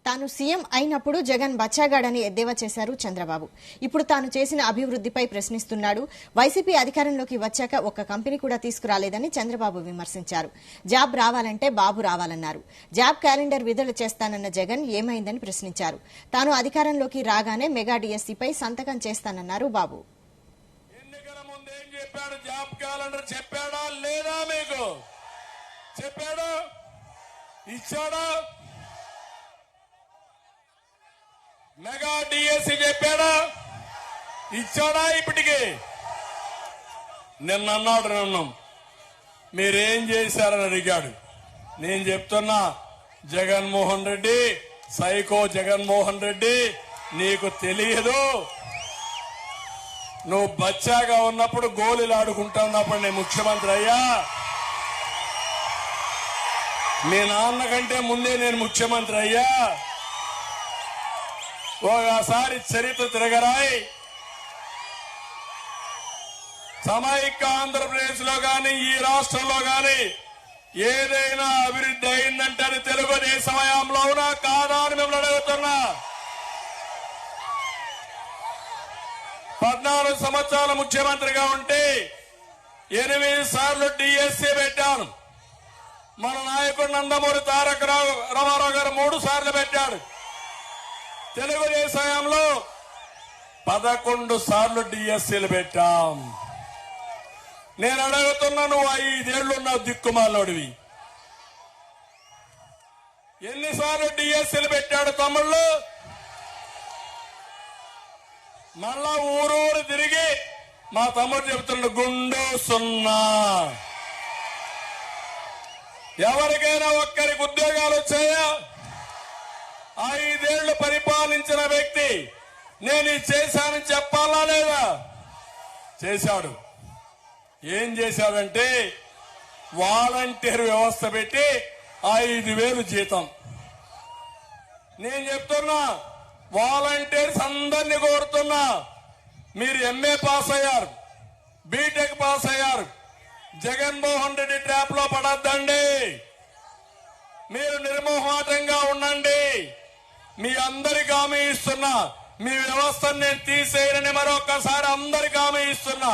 తాను సీఎం అయినప్పుడు జగన్ బచ్చాగాడని ఎద్దేవా చేశారు చంద్రబాబు. ఇప్పుడు తాను చేసిన అభివృద్ధిపై ప్రశ్నిస్తున్నాడు. వైసీపీ అధికారంలోకి వచ్చాక ఒక్క కంపెనీ కూడా తీసుకురాలేదని చంద్రబాబు విమర్శించారు. జాబ్ రావాలంటే బాబు రావాలన్నారు. జాబ్ క్యాలెండర్ విడుదల చేస్తానన్న జగన్ ఏమైందని ప్రశ్నించారు. తాను అధికారంలోకి రాగానే మెగా డిఎస్సీపై సంతకం చేస్తానన్నారు బాబు. ఎన్నికల ముందు ఏం చెప్పాడు? జాబ్ క్యాలెండర్ చెప్పాడా లేదా? మీకు చెప్పాడు, ఇచ్చాడా? మెగా డిఎస్సీ చెప్పాడా, ఇచ్చాడా? ఇప్పటికి నిన్న అన్నాడు, నన్ను మీరేం చేశారని అడిగాడు. నేను చెప్తున్నా, జగన్మోహన్ రెడ్డి, సైకో జగన్మోహన్ రెడ్డి, నీకు తెలియదు. నువ్వు బచ్చాగా ఉన్నప్పుడు గోళీలు ఆడుకుంటా ఉన్నప్పుడు నేను ముఖ్యమంత్రి అయ్యా. మీ నాన్న కంటే ముందే నేను ముఖ్యమంత్రి అయ్యా. ఒకసారి చరిత్ర తిరగరాయి. సమైక్య ఆంధ్రప్రదేశ్ లో గాని ఈ రాష్ట్రంలో గాని ఏదైనా అభివృద్ధి అయిందంటే అది తెలుగుదేశం హయాంలో ఉన్నా కాదా అని మిమ్మల్ని అడుగుతున్నా. 14 సంవత్సరాల ముఖ్యమంత్రిగా ఉంటే 8 సార్లు డిఎస్సీ పెట్టాను. మన నాయకుడు నందమూరి తారక రామారావు గారు 3 సార్లు పెట్టాడు. తెలుగుదేశం హయాంలో 11 సార్లు డిఎస్సీలు పెట్టాం. నేను అడుగుతున్నా, నువ్వు 5 ఏళ్లున్నావు దిక్కుమాలోడివి, ఎన్నిసార్లు డిఎస్సీలు పెట్టాడు తమ్ముళ్ళు? మళ్ళా ఊరూరు తిరిగి మా తమ్ముడు చెబుతున్నాడు, గుండు 0. ఎవరికైనా ఒక్కరికి ఉద్యోగాలు వచ్చాయా? 5 ఏళ్లు పరిపాలించిన వ్యక్తి నేను ఇది చేశానని చెప్పాలా లేదా? చేశాడు. ఏం చేశాడంటే వాలంటీర్ వ్యవస్థ పెట్టి 5,000 జీతం. నేను చెప్తున్నా, వాలంటీర్స్ అందరినీ కోరుతున్నా, మీరు ఎంఏ పాస్ అయ్యారు, బీటెక్ పాస్ అయ్యారు, జగన్మోహన్ రెడ్డి ట్రాప్ లో పడద్దండి. మీరు నిర్మోహాటంగా ఉండండి. మీ అందరికి హామీ ఇస్తున్నా, మీ వ్యవస్థను నేను తీసేయనని మరొకసారి అందరికి హామీ ఇస్తున్నా.